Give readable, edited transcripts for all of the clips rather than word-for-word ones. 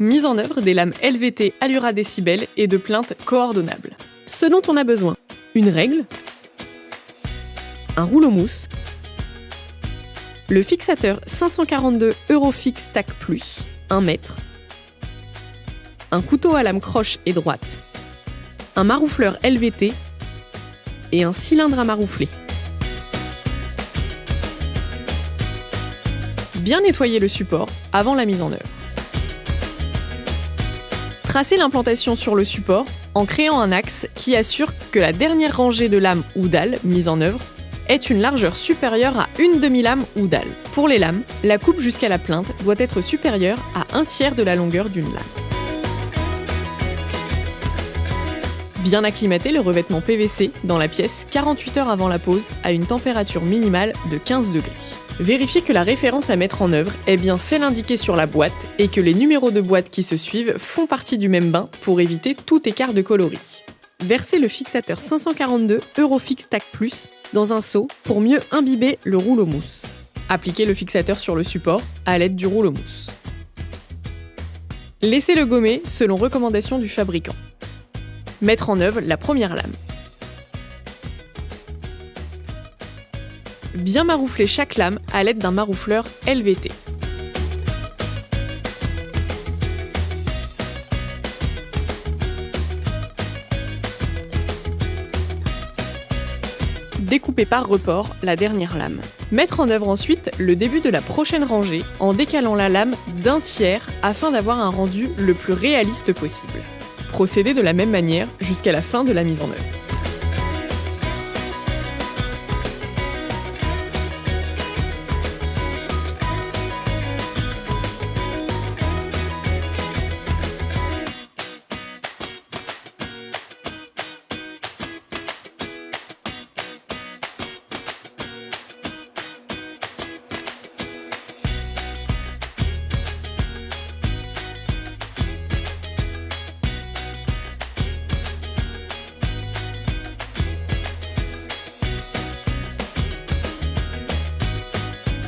Mise en œuvre des lames LVT Allura Décibel et de plaintes coordonnables. Ce dont on a besoin: une règle, un rouleau-mousse, le fixateur 542 Eurofix Tac Plus, 1 mètre, un couteau à lame croche et droite, un maroufleur LVT et un cylindre à maroufler. Bien nettoyer le support avant la mise en œuvre. Tracez l'implantation sur le support en créant un axe qui assure que la dernière rangée de lames ou dalles mise en œuvre ait une largeur supérieure à une demi-lame ou dalle. Pour les lames, la coupe jusqu'à la plainte doit être supérieure à 1/3 de la longueur d'une lame. Bien acclimater le revêtement PVC dans la pièce 48 heures avant la pose à une température minimale de 15 degrés. Vérifiez que la référence à mettre en œuvre est bien celle indiquée sur la boîte et que les numéros de boîte qui se suivent font partie du même bain pour éviter tout écart de coloris. Versez le fixateur 542 Eurofix Tac Plus dans un seau pour mieux imbiber le rouleau-mousse. Appliquez le fixateur sur le support à l'aide du rouleau-mousse. Laissez-le gommer selon recommandation du fabricant. Mettre en œuvre la première lame. Bien maroufler chaque lame à l'aide d'un maroufleur LVT. Découper par report la dernière lame. Mettre en œuvre ensuite le début de la prochaine rangée en décalant la lame d'1/3 afin d'avoir un rendu le plus réaliste possible. Procédez de la même manière jusqu'à la fin de la mise en œuvre.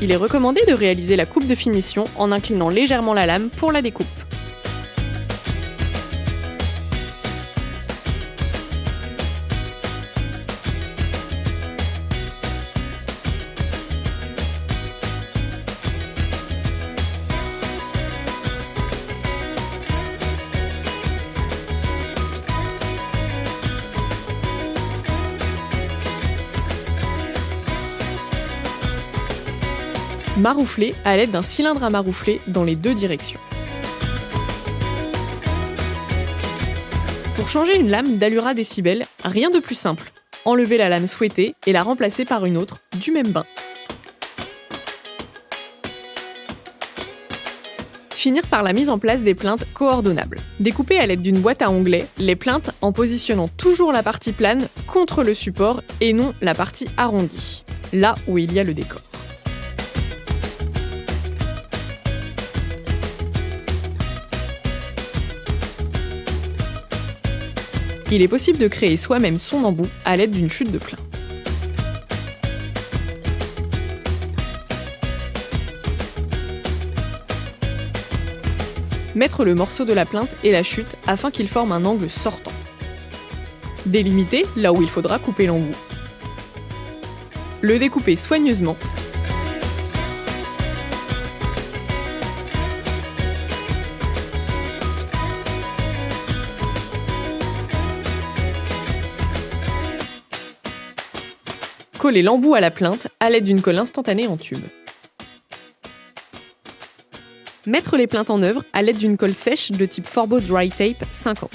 Il est recommandé de réaliser la coupe de finition en inclinant légèrement la lame pour la découpe. Maroufler à l'aide d'un cylindre à maroufler dans les deux directions. Pour changer une lame d'Allura Décibel, rien de plus simple. Enlevez la lame souhaitée et la remplacer par une autre du même bain. Finir par la mise en place des plaintes coordonnables. Découpez à l'aide d'une boîte à onglets les plaintes en positionnant toujours la partie plane contre le support et non la partie arrondie, là où il y a le décor. Il est possible de créer soi-même son embout à l'aide d'une chute de plainte. Mettre le morceau de la plainte et la chute afin qu'ils forment un angle sortant. Délimiter là où il faudra couper l'embout. Le découper soigneusement. Coller l'embout à la plainte à l'aide d'une colle instantanée en tube. Mettre les plaintes en œuvre à l'aide d'une colle sèche de type Forbo Dry Tape 50.